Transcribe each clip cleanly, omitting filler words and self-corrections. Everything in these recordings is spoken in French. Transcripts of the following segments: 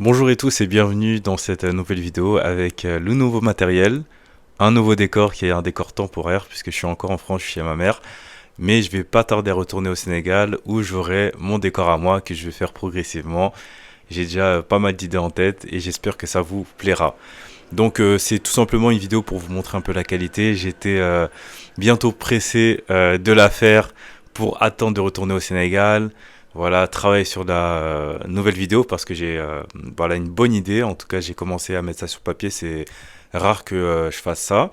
Bonjour et tous et bienvenue dans cette nouvelle vidéo avec le nouveau matériel, un nouveau décor qui est un décor temporaire puisque je suis encore en France, je suis chez ma mère, mais je vais pas tarder à retourner au Sénégal où j'aurai mon décor à moi que je vais faire progressivement. J'ai déjà pas mal d'idées en tête et j'espère que ça vous plaira. Donc c'est tout simplement une vidéo pour vous montrer un peu la qualité. J'étais bientôt pressé de la faire pour attendre de retourner au Sénégal. Voilà, travailler sur la nouvelle vidéo parce que j'ai voilà une bonne idée. En tout cas, j'ai commencé à mettre ça sur papier. C'est rare que je fasse ça,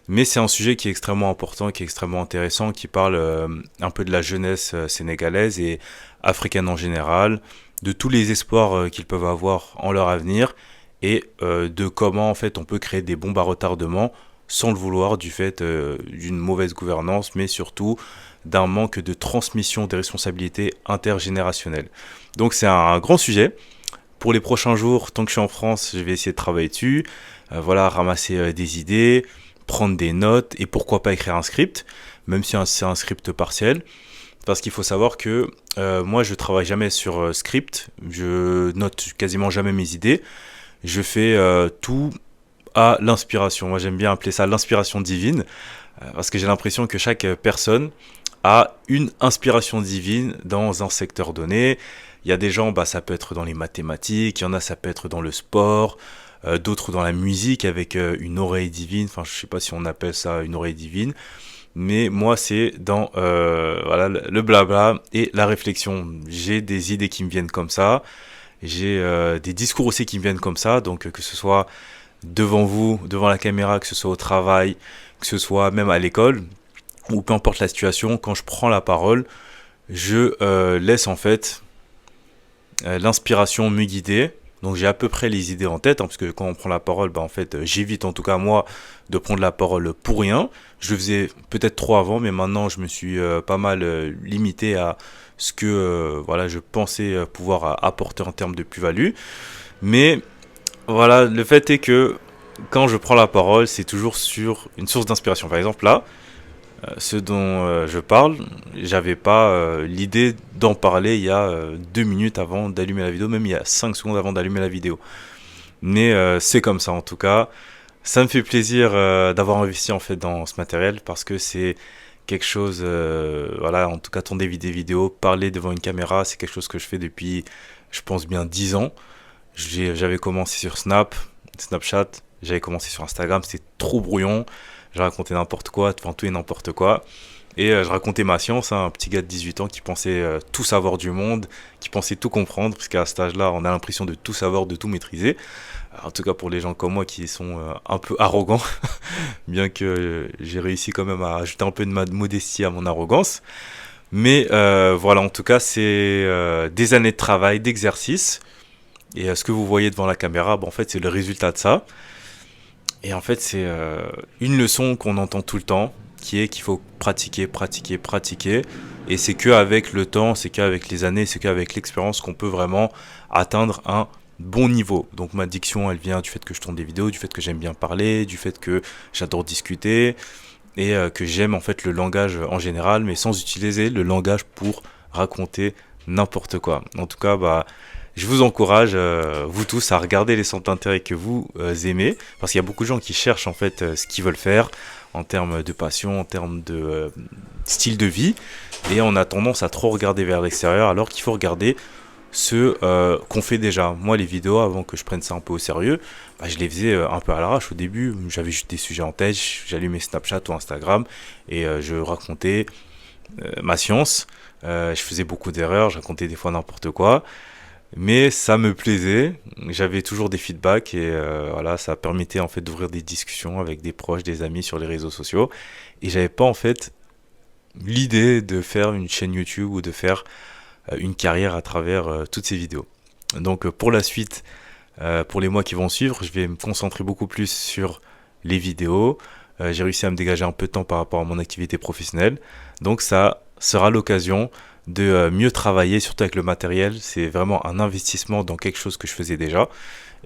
mais c'est un sujet qui est extrêmement important, qui est extrêmement intéressant, qui parle un peu de la jeunesse sénégalaise et africaine en général, de tous les espoirs qu'ils peuvent avoir en leur avenir et de comment en fait on peut créer des bombes à retardement sans le vouloir du fait d'une mauvaise gouvernance, mais surtout d'un manque de transmission des responsabilités intergénérationnelles. Donc c'est un grand sujet. Pour les prochains jours, tant que je suis en France, je vais essayer de travailler dessus, voilà, ramasser des idées, prendre des notes et pourquoi pas écrire un script, même si c'est un script partiel. Parce qu'il faut savoir que moi je travaille jamais sur script, je note quasiment jamais mes idées, je fais tout à l'inspiration. Moi j'aime bien appeler ça l'inspiration divine, parce que j'ai l'impression que chaque personne a une inspiration divine dans un secteur donné. Il y a des gens, bah, ça peut être dans les mathématiques, il y en a, ça peut être dans le sport, d'autres dans la musique avec une oreille divine. Enfin, je sais pas si on appelle ça une oreille divine, mais moi, c'est dans voilà, le blabla et la réflexion. J'ai des idées qui me viennent comme ça, j'ai des discours aussi qui me viennent comme ça, donc que ce soit devant vous, devant la caméra, que ce soit au travail, que ce soit même à l'école, ou peu importe la situation, quand je prends la parole, je laisse en fait l'inspiration me guider. Donc j'ai à peu près les idées en tête, hein, parce que quand on prend la parole, bah, en fait, j'évite en tout cas moi de prendre la parole pour rien. Je le faisais peut-être trop avant, mais maintenant je me suis pas mal limité à ce que voilà, je pensais pouvoir apporter en termes de plus-value. Mais voilà, le fait est que quand je prends la parole, c'est toujours sur une source d'inspiration. Par exemple, là, ce dont je parle, j'avais pas l'idée d'en parler il y a 2 minutes avant d'allumer la vidéo, même il y a 5 secondes avant d'allumer la vidéo. Mais c'est comme ça en tout cas. Ça me fait plaisir d'avoir investi en fait dans ce matériel parce que c'est quelque chose, voilà, en tout cas tourner des vidéos, parler devant une caméra, c'est quelque chose que je fais depuis, je pense bien 10 ans. J'avais commencé sur Snapchat, j'avais commencé sur Instagram, c'était trop brouillon. Je racontais n'importe quoi, enfin tout et n'importe quoi. Et je racontais ma science, hein, un petit gars de 18 ans qui pensait tout savoir du monde, qui pensait tout comprendre, parce qu'à cet âge-là, on a l'impression de tout savoir, de tout maîtriser. En tout cas pour les gens comme moi qui sont un peu arrogants, bien que j'ai réussi quand même à ajouter un peu de modestie à mon arrogance. Mais voilà, en tout cas, c'est des années de travail, d'exercice. Et ce que vous voyez devant la caméra, en fait, c'est le résultat de ça. Et en fait, c'est une leçon qu'on entend tout le temps, qui est qu'il faut pratiquer, pratiquer, pratiquer. Et c'est qu'avec le temps, c'est qu'avec les années, c'est qu'avec l'expérience qu'on peut vraiment atteindre un bon niveau. Donc ma diction, elle vient du fait que je tourne des vidéos, du fait que j'aime bien parler, du fait que j'adore discuter et que j'aime en fait le langage en général, mais sans utiliser le langage pour raconter n'importe quoi. En tout cas, bah, je vous encourage, vous tous, à regarder les centres d'intérêt que vous aimez, parce qu'il y a beaucoup de gens qui cherchent en fait ce qu'ils veulent faire en termes de passion, en termes de style de vie, et on a tendance à trop regarder vers l'extérieur, alors qu'il faut regarder ce qu'on fait déjà. Moi, les vidéos, avant que je prenne ça un peu au sérieux, bah, je les faisais un peu à l'arrache au début. J'avais juste des sujets en tête, j'allumais Snapchat ou Instagram et je racontais ma science. Je faisais beaucoup d'erreurs, je racontais des fois n'importe quoi. Mais ça me plaisait, j'avais toujours des feedbacks et voilà, ça permettait en fait d'ouvrir des discussions avec des proches, des amis sur les réseaux sociaux. Et j'avais pas en fait l'idée de faire une chaîne YouTube ou de faire une carrière à travers toutes ces vidéos. Donc pour la suite, pour les mois qui vont suivre, je vais me concentrer beaucoup plus sur les vidéos. J'ai réussi à me dégager un peu de temps par rapport à mon activité professionnelle. Donc ça sera l'occasion de mieux travailler, surtout avec le matériel. C'est vraiment un investissement dans quelque chose que je faisais déjà.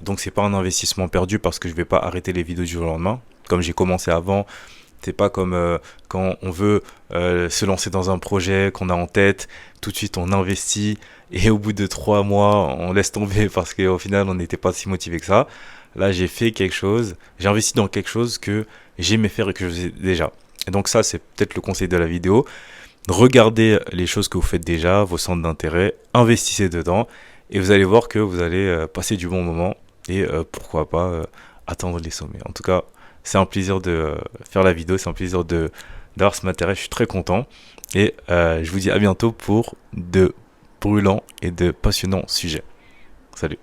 Donc c'est pas un investissement perdu parce que je vais pas arrêter les vidéos du jour au lendemain. Comme j'ai commencé avant, C'est pas comme quand on veut se lancer dans un projet qu'on a en tête, tout de suite on investit et au bout de 3 mois on laisse tomber parce qu'au final on n'était pas si motivé que ça. Là j'ai fait quelque chose, j'ai investi dans quelque chose que j'aimais faire et que je faisais déjà. Et donc ça c'est peut-être le conseil de la vidéo. Regardez les choses que vous faites déjà, vos centres d'intérêt, investissez dedans et vous allez voir que vous allez passer du bon moment et pourquoi pas atteindre les sommets. En tout cas, c'est un plaisir de faire la vidéo, c'est un plaisir de d'avoir ce matériel, je suis très content et je vous dis à bientôt pour de brûlants et de passionnants sujets. Salut.